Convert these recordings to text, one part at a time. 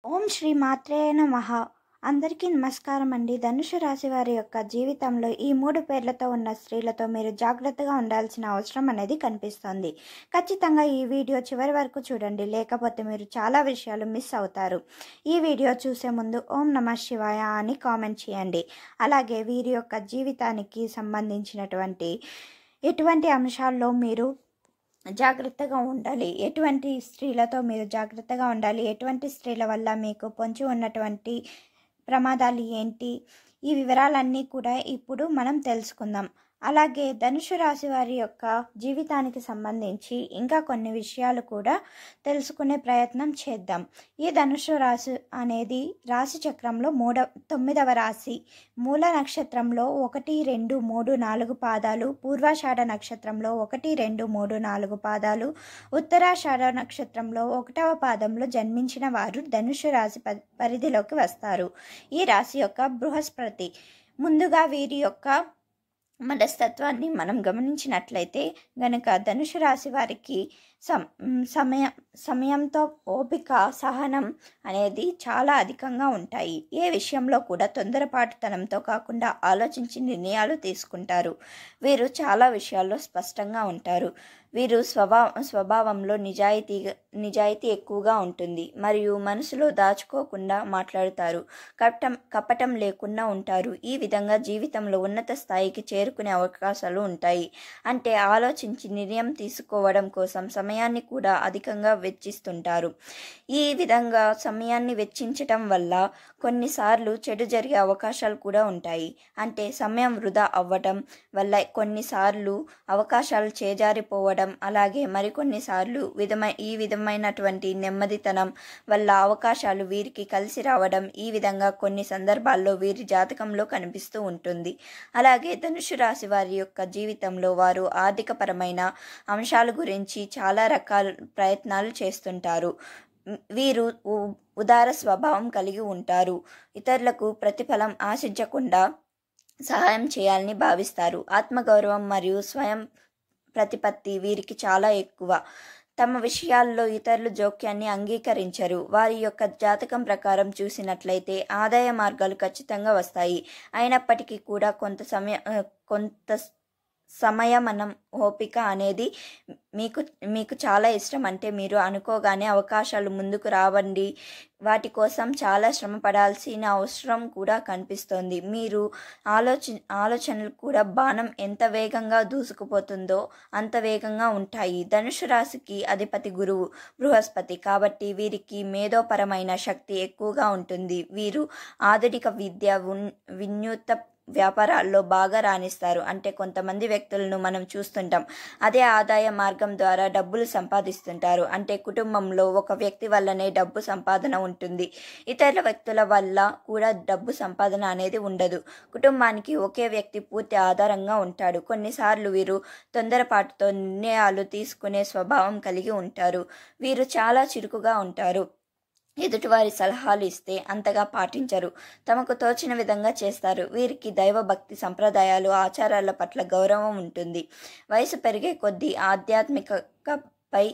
ఓం శ్రీ మాత్రే నమః. అందరికీ నమస్కారం అండి. ధనుసు రాశి వారి యొక్క జీవితంలో ఈ 3 పేర్లతో ఉన్న స్త్రీలతో మీరు జాగ్రత్తగా ఉండాల్సిన అవసరం అనేది కనిపిస్తుంది. ఖచ్చితంగా ఈ వీడియో చివరి వరకు చూడండి, లేకపోతే మీరు చాలా విషయాలు మిస్ అవుతారు. ఈ వీడియో చూసే ముందు ఓం నమః శివాయ అని కామెంట్ చేయండి. అలాగే వీరి యొక్క జీవితానికి సంబంధించినటువంటి ఎటువంటి అంశాల్లో మీరు జాగ్రత్తగా ఉండాలి, ఎటువంటి స్త్రీలతో మీరు జాగ్రత్తగా ఉండాలి, ఎటువంటి స్త్రీల వల్ల మీకు పొంచి ఉన్నటువంటి ప్రమాదాలు ఏంటి, ఈ వివరాలన్నీ కూడా ఇప్పుడు మనం తెలుసుకుందాం. అలాగే ధనుసు రాశి వారి యొక్క జీవితానికి సంబంధించి ఇంకా కొన్ని విషయాలు కూడా తెలుసుకునే ప్రయత్నం చేద్దాం. ఈ ధనుసు రాశి అనేది రాశి చక్రంలో 9వ రాశి. మూల నక్షత్రంలో 1, 2, 3, 4 పాదాలు, పూర్వాషాఢ నక్షత్రంలో 1, 2, 3, 4 పాదాలు, ఉత్తరాషాఢ నక్షత్రంలో 1వ పాదంలో జన్మించిన వారు ధనుసు రాశి పరిధిలోకి వస్తారు. ఈ రాశి యొక్క బృహస్పతి. ముందుగా వీరి యొక్క మనస్తత్వాన్ని మనం గమనించినట్లయితే గనక ధనుసు రాశి వారికి సమయంతో ఓపిక, సహనం అనేది చాలా అధికంగా ఉంటాయి. ఏ విషయంలో కూడా తొందరపాటుతనంతో కాకుండా ఆలోచించి నిర్ణయాలు తీసుకుంటారు. వీరు చాలా విషయాల్లో స్పష్టంగా ఉంటారు. వీరు స్వభావంలో నిజాయితీ ఎక్కువగా ఉంటుంది మరియు మనసులో దాచుకోకుండా మాట్లాడుతారు. కపటం లేకుండా ఉంటారు. ఈ విధంగా జీవితంలో ఉన్నత స్థాయికి చేరుకునే అవకాశాలు ఉంటాయి. అంటే ఆలోచించి నిర్ణయం తీసుకోవడం కోసం సమయాన్ని కూడా అధికంగా వెచ్చిస్తుంటారు. ఈ విధంగా సమయాన్ని వెచ్చించటం వల్ల కొన్నిసార్లు చెడు జరిగే అవకాశాలు కూడా ఉంటాయి. అంటే సమయం వృధా అవ్వటం వల్ల కొన్నిసార్లు అవకాశాలు చేజారిపోవడం, అలాగే మరికొన్నిసార్లు ఈ విధమైనటువంటి నెమ్మదితనం వల్ల అవకాశాలు వీరికి కలిసి రావడం, ఈ విధంగా కొన్ని సందర్భాల్లో వీరి జాతకంలో కనిపిస్తూ ఉంటుంది. అలాగే ధనుసు రాశి వారి యొక్క జీవితంలో వారు ఆర్థికపరమైన అంశాల గురించి చాలా రకాల ప్రయత్నాలు చేస్తుంటారు. వీరు ఉదార స్వభావం కలిగి ఉంటారు. ఇతరులకు ప్రతిఫలం ఆశించకుండా సహాయం చేయాలని భావిస్తారు. ఆత్మగౌరవం మరియు స్వయం ప్రతిపత్తి వీరికి చాలా ఎక్కువ. తమ విషయాల్లో ఇతరుల జోక్యాన్ని అంగీకరించరు. వారి యొక్క జాతకం ప్రకారం చూసినట్లయితే ఆదాయ మార్గాలు ఖచ్చితంగా వస్తాయి. అయినప్పటికీ కూడా కొంత సమయమనం, ఓపిక అనేది మీకు చాలా ఇష్టం. అంటే మీరు అనుకోగానే అవకాశాలు ముందుకు రావండి, వాటి కోసం చాలా శ్రమ పడాల్సిన అవసరం కూడా కనిపిస్తోంది. మీరు ఆలోచనలు కూడా బాణం ఎంత వేగంగా దూసుకుపోతుందో అంత వేగంగా ఉంటాయి. ధనుసు రాశికి అధిపతి గురువు బృహస్పతి కాబట్టి వీరికి మేధోపరమైన శక్తి ఎక్కువగా ఉంటుంది. వీరు ఆధునిక విద్య, వినూత్న వ్యాపారాల్లో బాగా రాణిస్తారు. అంటే కొంతమంది వ్యక్తులను మనం చూస్తుంటాం, అదే ఆదాయ మార్గం ద్వారా డబ్బులు సంపాదిస్తుంటారు. అంటే కుటుంబంలో ఒక వ్యక్తి వల్లనే డబ్బు సంపాదన ఉంటుంది, ఇతర వ్యక్తుల వల్ల కూడా డబ్బు సంపాదన అనేది ఉండదు. కుటుంబానికి ఒకే వ్యక్తి పూర్తి ఆధారంగా ఉంటాడు. కొన్నిసార్లు వీరు తొందరపాటుతో నిర్ణయాలు తీసుకునే స్వభావం కలిగి ఉంటారు. వీరు చాలా చురుకుగా ఉంటారు. ఎదుటివారి సలహాలు ఇస్తే అంతగా పాటించరు. తమకు తోచిన విధంగా చేస్తారు. వీరికి దైవభక్తి, సంప్రదాయాలు, ఆచారాల పట్ల గౌరవం ఉంటుంది. వయసు పెరిగే కొద్దీ ఆధ్యాత్మికపై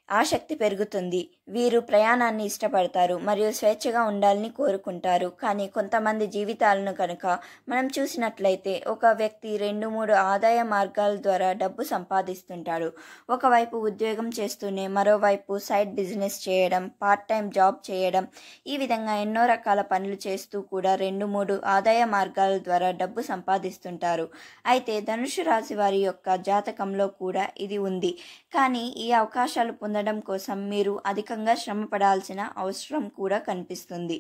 ఆసక్తి పెరుగుతుంది. వీరు ప్రయాణాన్ని ఇష్టపడతారు మరియు స్వేచ్ఛగా ఉండాలని కోరుకుంటారు. కానీ కొంతమంది జీవితాలను కనుక మనం చూసినట్లయితే ఒక వ్యక్తి 2-3 ఆదాయ మార్గాల ద్వారా డబ్బు సంపాదిస్తుంటాడు. ఒకవైపు ఉద్యోగం చేస్తూనే మరోవైపు సైడ్ బిజినెస్ చేయడం, పార్ట్ టైం జాబ్ చేయడం, ఈ విధంగా ఎన్నో రకాల పనులు చేస్తూ కూడా 2-3 ఆదాయ మార్గాల ద్వారా డబ్బు సంపాదిస్తుంటారు. అయితే ధనుసు రాశి వారి యొక్క జాతకంలో కూడా ఇది ఉంది. కానీ ఈ అవకాశాలు పొందడం కోసం మీరు అధికంగా శ్రమ పడాల్సిన అవసరం కూడా కనిపిస్తుంది.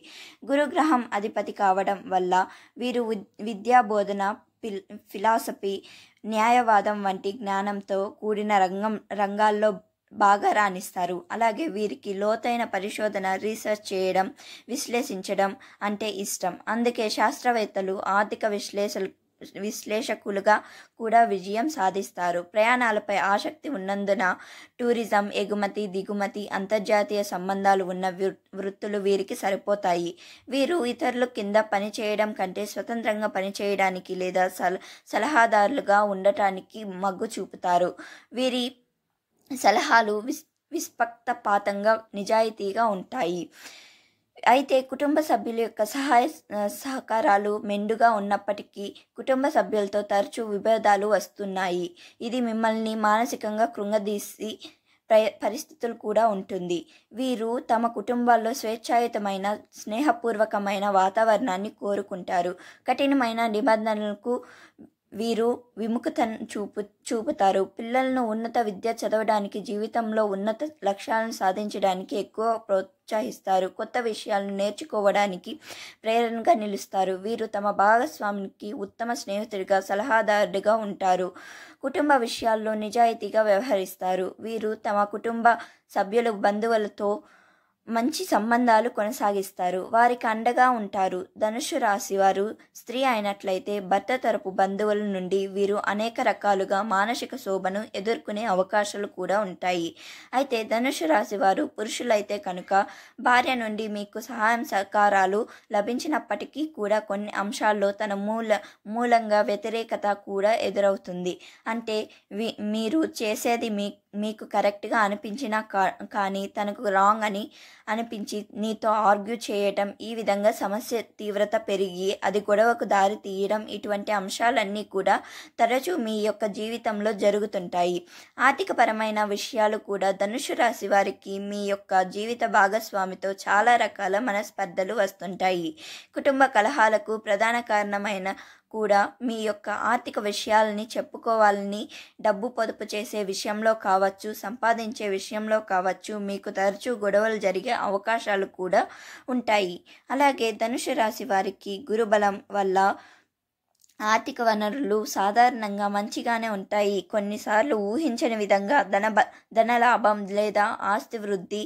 గురుగ్రహం అధిపతి కావడం వల్ల వీరు విద్యా బోధన, ఫిలాసఫీ, న్యాయవాదం వంటి జ్ఞానంతో కూడిన రంగాల్లో బాగా రాణిస్తారు. అలాగే వీరికి లోతైన పరిశోధన, రీసెర్చ్ చేయడం, విశ్లేషించడం అంటే ఇష్టం. అందుకే శాస్త్రవేత్తలు, ఆర్థిక విశ్లేషకులుగా కూడా విజయం సాధిస్తారు. ప్రయాణాలపై ఆసక్తి ఉన్నందున టూరిజం, ఎగుమతి, దిగుమతి, అంతర్జాతీయ సంబంధాలు ఉన్న వృత్తులు వీరికి సరిపోతాయి. వీరు ఇతరుల కింద పనిచేయడం కంటే స్వతంత్రంగా పనిచేయడానికి లేదా సలహాదారులుగా ఉండటానికి మొగ్గు చూపుతారు. వీరి సలహాలు విస్పక్షపాతంగా, నిజాయితీగా ఉంటాయి. అయితే కుటుంబ సభ్యుల యొక్క సహకారాలు మెండుగా ఉన్నప్పటికీ కుటుంబ సభ్యులతో తరచూ విభేదాలు వస్తున్నాయి. ఇది మిమ్మల్ని మానసికంగా కృంగదీసి పరిస్థితులు కూడా ఉంటుంది. వీరు తమ కుటుంబాల్లో స్వేచ్ఛాయుతమైన స్నేహపూర్వకమైన వాతావరణాన్ని కోరుకుంటారు. కఠినమైన నిబంధనలకు వీరు విముఖత చూపుతారు. పిల్లలను ఉన్నత విద్య చదవడానికి, జీవితంలో ఉన్నత లక్ష్యాలను సాధించడానికి ఎక్కువ ప్రోత్సహిస్తారు. కొత్త విషయాలను నేర్చుకోవడానికి ప్రేరణగా నిలుస్తారు. వీరు తమ భాగస్వామికి ఉత్తమ స్నేహితుడిగా, సలహాదారుడిగా ఉంటారు. కుటుంబ విషయాల్లో నిజాయితీగా వ్యవహరిస్తారు. వీరు తమ కుటుంబ సభ్యులు, బంధువులతో మంచి సంబంధాలు కొనసాగిస్తారు. వారికి అండగా ఉంటారు. ధనుస్సు రాశి వారు స్త్రీ అయినట్లయితే భర్త తరపు బంధువుల నుండి వీరు అనేక రకాలుగా మానసిక శోభను ఎదుర్కొనే అవకాశాలు కూడా ఉంటాయి. అయితే ధనుస్సు రాశి వారు పురుషులైతే కనుక భార్య నుండి మీకు సహాయం సహకారాలు లభించినప్పటికీ కూడా కొన్ని అంశాల్లో తన మూలంగా వ్యతిరేకత కూడా ఎదురవుతుంది. అంటే మీరు చేసేది మీకు కరెక్ట్గా అనిపించినా కానీ తనకు రాంగ్ అని అనిపించి నీతో ఆర్గ్యూ చేయటం, ఈ విధంగా సమస్య తీవ్రత పెరిగి అది గొడవకు దారి తీయడం, ఇటువంటి అంశాలన్నీ కూడా తరచూ మీ యొక్క జీవితంలో జరుగుతుంటాయి. ఆర్థికపరమైన విషయాలు కూడా ధనుస్సు రాశి వారికి మీ యొక్క జీవిత భాగస్వామితో చాలా రకాల మనస్పర్ధలు వస్తుంటాయి. కుటుంబ కలహాలకు ప్రధాన కారణమైన కూడా మీ యొక్క ఆర్థిక విషయాలని చెప్పుకోవాలని, డబ్బు పొదుపు చేసే విషయంలో కావచ్చు, సంపాదించే విషయంలో కావచ్చు, మీకు తరచూ గొడవలు జరిగే అవకాశాలు కూడా ఉంటాయి. అలాగే ధనుసు రాశి వారికి గురుబలం వల్ల ఆర్థిక వనరులు సాధారణంగా మంచిగానే ఉంటాయి. కొన్నిసార్లు ఊహించని విధంగా ధనలాభం లేదా ఆస్తి వృద్ధి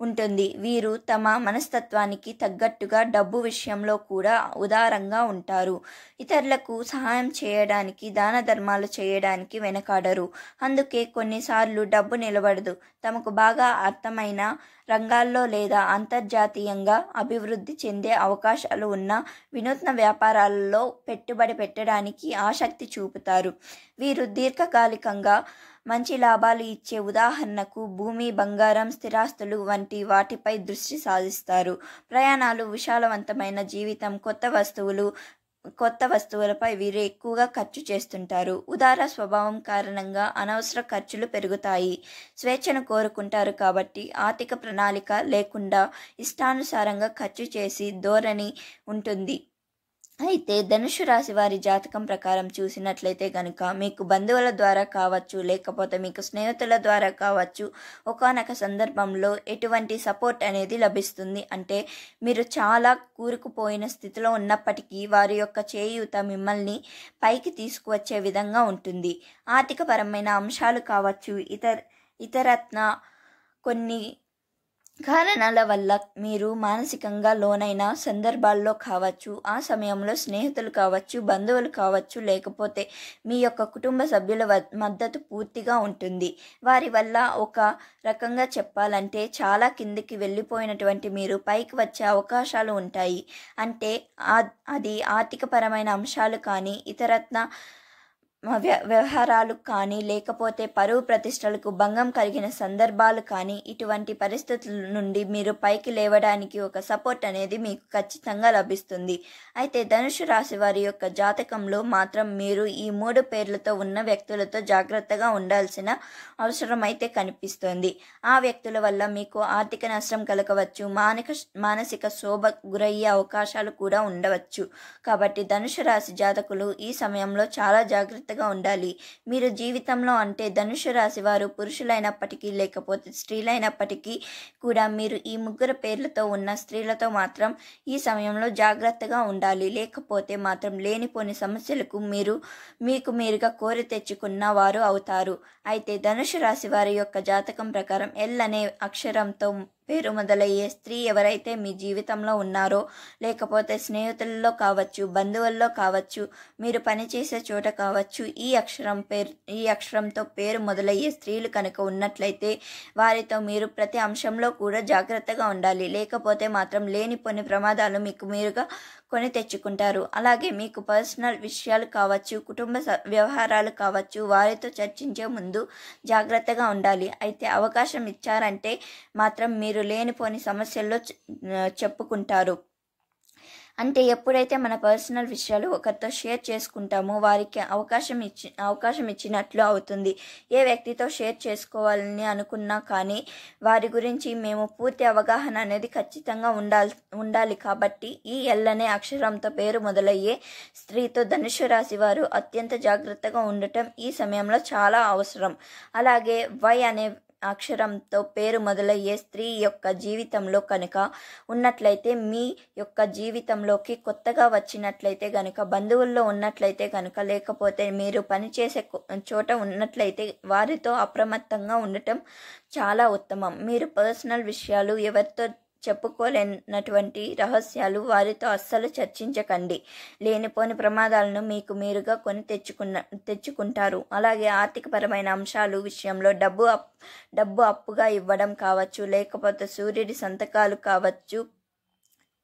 ఉంటుంది. వీరు తమ మనస్తత్వానికి తగ్గట్టుగా డబ్బు విషయంలో కూడా ఉదారంగా ఉంటారు. ఇతరులకు సహాయం చేయడానికి, దాన ధర్మాలు చేయడానికి వెనకాడరు. అందుకే కొన్నిసార్లు డబ్బు నిలబడదు. తమకు బాగా అర్థమైన రంగాల్లో లేదా అంతర్జాతీయంగా అభివృద్ధి చెందే అవకాశాలు ఉన్న వినూత్న వ్యాపారాలలో పెట్టుబడి పెట్టడానికి ఆసక్తి చూపుతారు. వీరు దీర్ఘకాలికంగా మంచి లాభాలు ఇచ్చే, ఉదాహరణకు భూమి, బంగారం, స్థిరాస్తులు వంటి వాటిపై దృష్టి సాధిస్తారు. ప్రయాణాలు, విశాలవంతమైన జీవితం, కొత్త వస్తువులపై వీరు ఎక్కువగా ఖర్చు చేస్తుంటారు. ఉదార స్వభావం కారణంగా అనవసర ఖర్చులు పెరుగుతాయి. స్వేచ్ఛను కోరుకుంటారు కాబట్టి ఆర్థిక ప్రణాళిక లేకుండా ఇష్టానుసారంగా ఖర్చు చేసి ధోరణి ఉంటుంది. అయితే ధనుసు రాశి వారి జాతకం ప్రకారం చూసినట్లయితే కనుక మీకు బంధువుల ద్వారా కావచ్చు, లేకపోతే మీకు స్నేహితుల ద్వారా కావచ్చు, ఒకానొక సందర్భంలో ఎటువంటి సపోర్ట్ అనేది లభిస్తుంది. అంటే మీరు చాలా కూరుకుపోయిన స్థితిలో ఉన్నప్పటికీ వారి యొక్క చేయూత మిమ్మల్ని పైకి తీసుకువచ్చే విధంగా ఉంటుంది. ఆర్థికపరమైన అంశాలు కావచ్చు, ఇతరత్న కొన్ని కారణాల వల్ల మీరు మానసికంగా లోనైన సందర్భాల్లో కావచ్చు, ఆ సమయంలో స్నేహితులు కావచ్చు, బంధువులు కావచ్చు, లేకపోతే మీ యొక్క కుటుంబ సభ్యుల మద్దతు పూర్తిగా ఉంటుంది. వారి వల్ల ఒక రకంగా చెప్పాలంటే చాలా కిందికి వెళ్ళిపోయినటువంటి మీరు పైకి వచ్చే అవకాశాలు ఉంటాయి. అంటే అది ఆర్థికపరమైన అంశాలు కానీ, ఇతరత్న వ్యవహారాలు కానీ, లేకపోతే పరువు ప్రతిష్టలకు భంగం కలిగిన సందర్భాలు కానీ, ఇటువంటి పరిస్థితుల నుండి మీరు పైకి లేవడానికి ఒక సపోర్ట్ అనేది మీకు ఖచ్చితంగా లభిస్తుంది. అయితే ధనుసు రాశి వారి యొక్క జాతకంలో మాత్రం మీరు ఈ 3 పేర్లతో ఉన్న వ్యక్తులతో జాగ్రత్తగా ఉండాల్సిన అవసరం అయితే కనిపిస్తోంది. ఆ వ్యక్తుల వల్ల మీకు ఆర్థిక నష్టం కలగవచ్చు, మానసిక శోభ గురయ్యే అవకాశాలు కూడా ఉండవచ్చు. కాబట్టి ధనుసు రాశి జాతకులు ఈ సమయంలో చాలా జాగ్రత్తగా ఉండాలి. మీరు జీవితంలో అంటే ధనుసు రాశి వారు పురుషులైనప్పటికీ లేకపోతే స్త్రీలైనప్పటికీ కూడా మీరు ఈ 3 పేర్లతో ఉన్న స్త్రీలతో మాత్రం ఈ సమయంలో జాగ్రత్తగా ఉండాలి. లేకపోతే మాత్రం లేనిపోని సమస్యలకు మీకు మీరుగా కోరి తెచ్చుకున్న వారు అవుతారు. అయితే ధనుసు రాశి వారి యొక్క జాతకం ప్రకారం ఎల్ అనే అక్షరంతో పేరు మొదలయ్యే స్త్రీ ఎవరైతే మీ జీవితంలో ఉన్నారో, లేకపోతే స్నేహితుల్లో కావచ్చు, బంధువుల్లో కావచ్చు, మీరు పనిచేసే చోట కావచ్చు, ఈ అక్షరంతో పేరు మొదలయ్యే స్త్రీలు కనుక ఉన్నట్లయితే వారితో మీరు ప్రతి అంశంలో కూడా జాగ్రత్తగా ఉండాలి. లేకపోతే మాత్రం లేనిపోని ప్రమాదాలు మీకు మీరుగా కొని తెచ్చుకుంటారు. అలాగే మీకు పర్సనల్ విషయాలు కావచ్చు, కుటుంబ వ్యవహారాలు కావచ్చు, వారితో చర్చించే ముందు జాగ్రత్తగా ఉండాలి. అయితే అవకాశం ఇచ్చారంటే మాత్రం మీరు మీరు లేనిపోని సమస్యల్లో చెప్పుకుంటారు. అంటే ఎప్పుడైతే మన పర్సనల్ విషయాలు ఒకరితో షేర్ చేసుకుంటామో వారికి అవకాశం ఇచ్చినట్లు అవుతుంది. ఏ వ్యక్తితో షేర్ చేసుకోవాలని అనుకున్నా కానీ వారి గురించి మేము పూర్తి అవగాహన అనేది ఖచ్చితంగా ఉండాలి. కాబట్టి ఈ ఎల్ అనే అక్షరంతో పేరు మొదలయ్యే స్త్రీతో ధనుస్సు రాశి వారు అత్యంత జాగ్రత్తగా ఉండటం ఈ సమయంలో చాలా అవసరం. అలాగే వై అనే అక్షరంతో పేరు మొదలయ్యే స్త్రీ యొక్క జీవితంలో కనుక ఉన్నట్లయితే, మీ యొక్క జీవితంలోకి కొత్తగా వచ్చినట్లయితే కనుక, బంధువుల్లో ఉన్నట్లయితే కనుక, లేకపోతే మీరు పనిచేసే చోట ఉన్నట్లయితే వారితో అప్రమత్తంగా ఉండటం చాలా ఉత్తమం. మీరు పర్సనల్ విషయాలు ఎవరితో చెప్పుకోలేనటువంటి రహస్యాలు వారితో అస్సలు చర్చించకండి. లేనిపోని ప్రమాదాలను మీకు మీరుగా కొని తెచ్చుకుంటారు. అలాగే ఆర్థికపరమైన అంశాలు విషయంలో డబ్బు అప్పుగా ఇవ్వడం కావచ్చు, లేకపోతే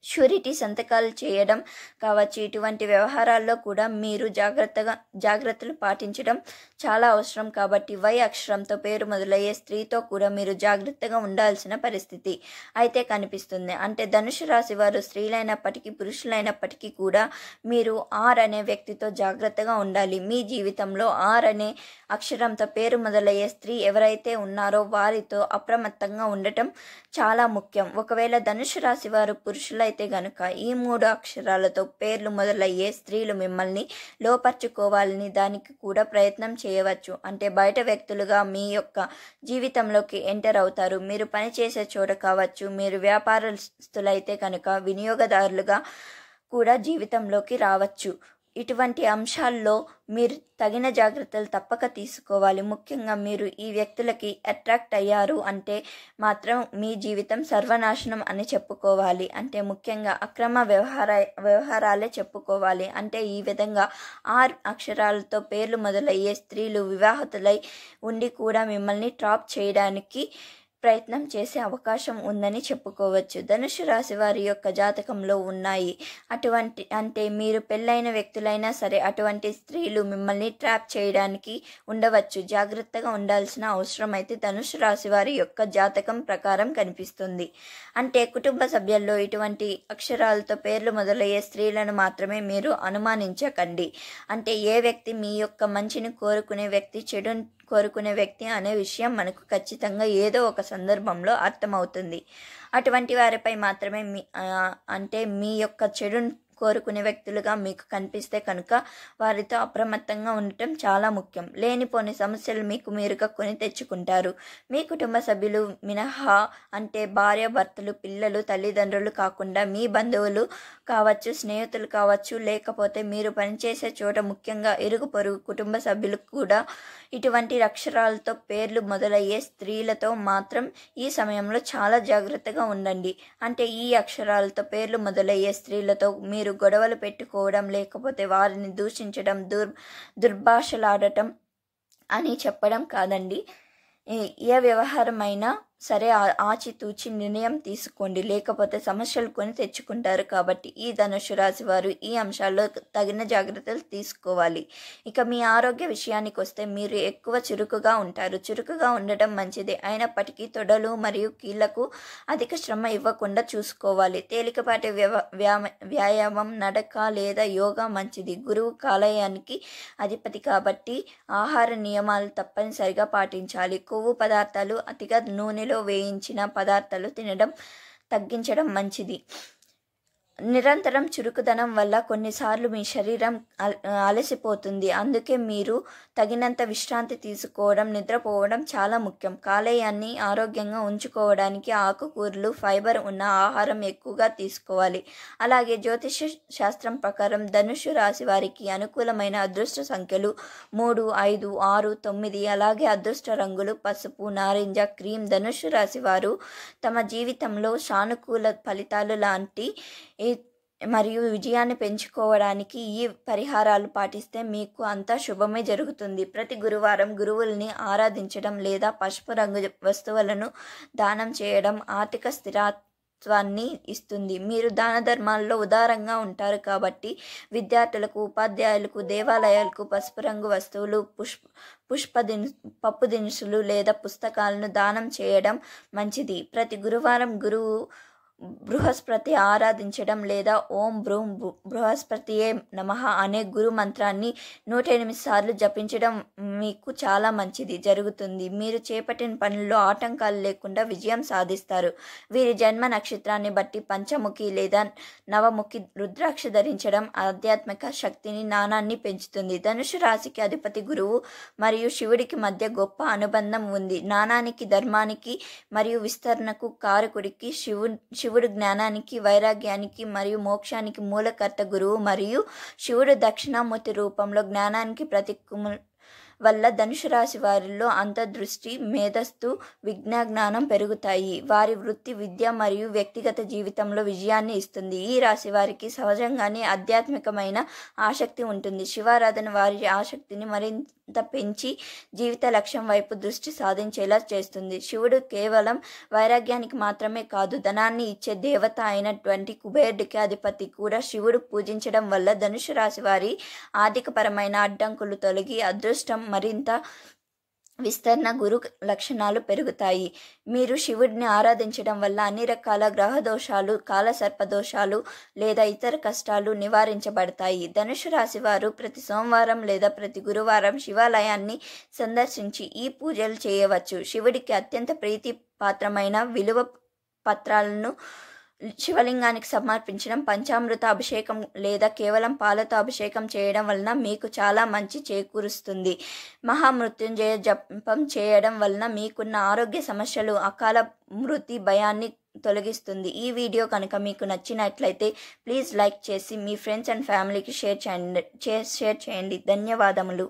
షూరిటీ సంతకాలు చేయడం కావచ్చు. ఇటువంటి వ్యవహారాల్లో కూడా మీరు జాగ్రత్తలు పాటించడం చాలా అవసరం. కాబట్టి వై అక్షరంతో పేరు మొదలయ్యే స్త్రీతో కూడా మీరు జాగ్రత్తగా ఉండాల్సిన పరిస్థితి అయితే కనిపిస్తుంది. అంటే ధనుసు రాశి వారు స్త్రీలైనప్పటికీ పురుషులైనప్పటికీ కూడా మీరు ఆర్ అనే వ్యక్తితో జాగ్రత్తగా ఉండాలి. మీ జీవితంలో ఆర్ అనే అక్షరంతో పేరు మొదలయ్యే స్త్రీ ఎవరైతే ఉన్నారో వారితో అప్రమత్తంగా ఉండటం చాలా ముఖ్యం. ఒకవేళ ధనుసు రాశి వారు పురుషులైతే గనుక ఈ 3 అక్షరాలతో పేర్లు మొదలయ్యే స్త్రీలు మిమ్మల్ని లోపర్చుకోవాలని దానికి కూడా ప్రయత్నం చేయవచ్చు. అంటే బయట వ్యక్తులుగా మీ యొక్క జీవితంలోకి ఎంటర్ అవుతారు. మీరు పనిచేసే చోట కావచ్చు, మీరు వ్యాపారస్తులైతే కనుక వినియోగదారులుగా కూడా జీవితంలోకి రావచ్చు. ఇటువంటి అంశాల్లో మీరు తగిన జాగ్రత్తలు తప్పక తీసుకోవాలి. ముఖ్యంగా మీరు ఈ వ్యక్తులకి అట్రాక్ట్ అయ్యారు అంటే మాత్రం మీ జీవితం సర్వనాశనం అని చెప్పుకోవాలి. అంటే ముఖ్యంగా అక్రమ వ్యవహారాలే చెప్పుకోవాలి. అంటే ఈ విధంగా ఆర్ అక్షరాలతో పేర్లు మొదలయ్యే స్త్రీలు వివాహితులై ఉండి కూడా మిమ్మల్ని ట్రాప్ చేయడానికి ప్రయత్నం చేసే అవకాశం ఉందని చెప్పుకోవచ్చు. ధనుసు రాశి వారి యొక్క జాతకంలో ఉన్నాయి. అంటే మీరు పెళ్ళైన వ్యక్తులైనా సరే అటువంటి స్త్రీలు మిమ్మల్ని ట్రాప్ చేయడానికి ఉండవచ్చు. జాగ్రత్తగా ఉండాల్సిన అవసరం అయితే ధనుసు రాశి వారి యొక్క జాతకం ప్రకారం కనిపిస్తుంది. అంటే కుటుంబ సభ్యుల్లో ఇటువంటి అక్షరాలతో పేర్లు మొదలయ్యే స్త్రీలను మాత్రమే మీరు అనుమానించకండి. అంటే ఏ వ్యక్తి మీ యొక్క మంచిని కోరుకునే వ్యక్తి, చెడుని కోరుకునే వ్యక్తి అనే విషయం మనకు ఖచ్చితంగా ఏదో ఒక సందర్భంలో అర్థమవుతుంది. అటువంటి వారిపై మాత్రమే మీ యొక్క చెడును కోరుకునే వ్యక్తులుగా మీకు కనిపిస్తే కనుక వారితో అప్రమత్తంగా ఉండటం చాలా ముఖ్యం. లేనిపోని సమస్యలు మీకు మీరుగా కొని తెచ్చుకుంటారు. మీ కుటుంబ సభ్యులు మినహా, అంటే భార్య భర్తలు, పిల్లలు, తల్లిదండ్రులు కాకుండా మీ బంధువులు కావచ్చు, స్నేహితులు కావచ్చు, లేకపోతే మీరు పనిచేసే చోట ముఖ్యంగా ఇరుగు పొరుగు కుటుంబ సభ్యులు కూడా ఇటువంటి అక్షరాలతో పేర్లు మొదలయ్యే స్త్రీలతో మాత్రం ఈ సమయంలో చాలా జాగ్రత్తగా ఉండండి. అంటే ఈ అక్షరాలతో పేర్లు మొదలయ్యే స్త్రీలతో మీరు గొడవలు పెట్టుకోవడం, లేకపోతే వారిని దూషించడం, దుర్భాషలాడటం అని చెప్పడం కాదండి. ఏ వ్యవహారమైనా సరే ఆచితూచి నిర్ణయం తీసుకోండి, లేకపోతే సమస్యలు కొని తెచ్చుకుంటారు. కాబట్టి ఈ ధనుసు రాశి వారు ఈ అంశాల్లో తగిన జాగ్రత్తలు తీసుకోవాలి. ఇక మీ ఆరోగ్య విషయానికి వస్తే మీరు ఎక్కువ చురుకుగా ఉంటారు. చురుకుగా ఉండటం మంచిదే, అయినప్పటికీ తొడలు మరియు కీళ్లకు అధిక శ్రమ ఇవ్వకుండా చూసుకోవాలి. తేలికపాటి వ్యాయామం, నడక లేదా యోగా మంచిది. గురువు కాలేయానికి అధిపతి కాబట్టి ఆహార నియమాలు తప్పనిసరిగా పాటించాలి. కొవ్వు పదార్థాలు, అతిగా నూనెలో వేయించిన పదార్థాలు తినడం తగ్గించడం మంచిది. నిరంతరం చురుకుదనం వల్ల కొన్నిసార్లు మీ శరీరం అలసిపోతుంది. అందుకే మీరు తగినంత విశ్రాంతి తీసుకోవడం, నిద్రపోవడం చాలా ముఖ్యం. కాలేయాన్ని ఆరోగ్యంగా ఉంచుకోవడానికి ఆకుకూరలు, ఫైబర్ ఉన్న ఆహారం ఎక్కువగా తీసుకోవాలి. అలాగే జ్యోతిష శాస్త్రం ప్రకారం ధనుసు రాశి వారికి అనుకూలమైన అదృష్ట సంఖ్యలు 3, 5, 6, 9. అలాగే అదృష్ట రంగులు పసుపు, నారింజ, క్రీమ్. ధనుసు రాశి వారు తమ జీవితంలో సానుకూల ఫలితాలు లాంటి మరియు విజయాన్ని పెంచుకోవడానికి ఈ పరిహారాలు పాటిస్తే మీకు అంతా శుభమే జరుగుతుంది. ప్రతి గురువారం గురువుల్ని ఆరాధించడం లేదా పసుపు రంగు వస్తువులను దానం చేయడం ఆర్థిక త్వాన్ని ఇస్తుంది. మీరు దాన ధర్మాల్లో ఉదారంగా ఉంటారు కాబట్టి విద్యార్థులకు, ఉపాధ్యాయులకు, దేవాలయాలకు పసుపు రంగు వస్తువులు, పప్పు దినుసులు లేదా పుస్తకాలను దానం చేయడం మంచిది. ప్రతి గురువారం గురువు బృహస్పతి ఆరాధించడం లేదా ఓం బ్రూం బృహస్పతియే నమః అనే గురు మంత్రాన్ని 108 సార్లు జపించడం మీకు చాలా మంచిది జరుగుతుంది. మీరు చేపట్టిన పనుల్లో ఆటంకాలు లేకుండా విజయం సాధిస్తారు. వీరి జన్మ నక్షత్రాన్ని బట్టి పంచముఖి లేదా నవముఖి రుద్రాక్ష ధరించడం ఆధ్యాత్మిక శక్తిని, జ్ఞానాన్ని పెంచుతుంది. ధనుసు రాశికి అధిపతి గురువు మరియు శివుడికి మధ్య గొప్ప అనుబంధం ఉంది. జ్ఞానానికి, ధర్మానికి మరియు విస్తరణకు కారకుడికి శివుడు జ్ఞానానికి, వైరాగ్యానికి మరియు మోక్షానికి మూలకర్త గురువు మరియు శివుడు దక్షిణామూర్తి రూపంలో జ్ఞానానికి ప్రతీక వల్ల ధనుసు రాశి వారిలో అంతర్దృష్టి, మేధస్సు, విజ్ఞానం పెరుగుతాయి. వారి వృత్తి, విద్య మరియు వ్యక్తిగత జీవితంలో విజయాన్ని ఇస్తుంది. ఈ రాశి వారికి సహజంగానే ఆధ్యాత్మికమైన ఆసక్తి ఉంటుంది. శివారాధన వారి ఆసక్తిని మరింత పెంచి జీవిత లక్ష్యం వైపు దృష్టి సాధించేలా చేస్తుంది. శివుడు కేవలం వైరాగ్యానికి మాత్రమే కాదు, ధనాన్ని ఇచ్చే దేవత అయినటువంటి కుబేరుడికి అధిపతి కూడా. శివుడు పూజించడం వల్ల ధనుసు రాశి వారి ఆర్థికపరమైన అడ్డంకులు తొలగి అదృష్టం మరింత విస్తరణ, గురు లక్షణాలు పెరుగుతాయి. మీరు శివుడిని ఆరాధించడం వల్ల అన్ని రకాల గ్రహ దోషాలు, కాలసర్పదోషాలు లేదా ఇతర కష్టాలు నివారించబడతాయి. ధనుసు రాశి వారు ప్రతి సోమవారం లేదా ప్రతి గురువారం శివాలయాన్ని సందర్శించి ఈ పూజలు చేయవచ్చు. శివుడికి అత్యంత ప్రీతి పాత్రమైన విలువ పత్రాలను శివలింగానికి సమర్పించడం, పంచామృత అభిషేకం లేదా కేవలం పాలతో అభిషేకం చేయడం వలన మీకు చాలా మంచి చేకూరుస్తుంది. మహామృత్యుంజయ జపం చేయడం వలన మీకున్న ఆరోగ్య సమస్యలు, అకాల మృతి భయాన్ని తొలగిస్తుంది. ఈ వీడియో కనుక మీకు నచ్చినట్లయితే ప్లీజ్ లైక్ చేసి మీ ఫ్రెండ్స్ అండ్ ఫ్యామిలీకి షేర్ చేయండి. ధన్యవాదములు.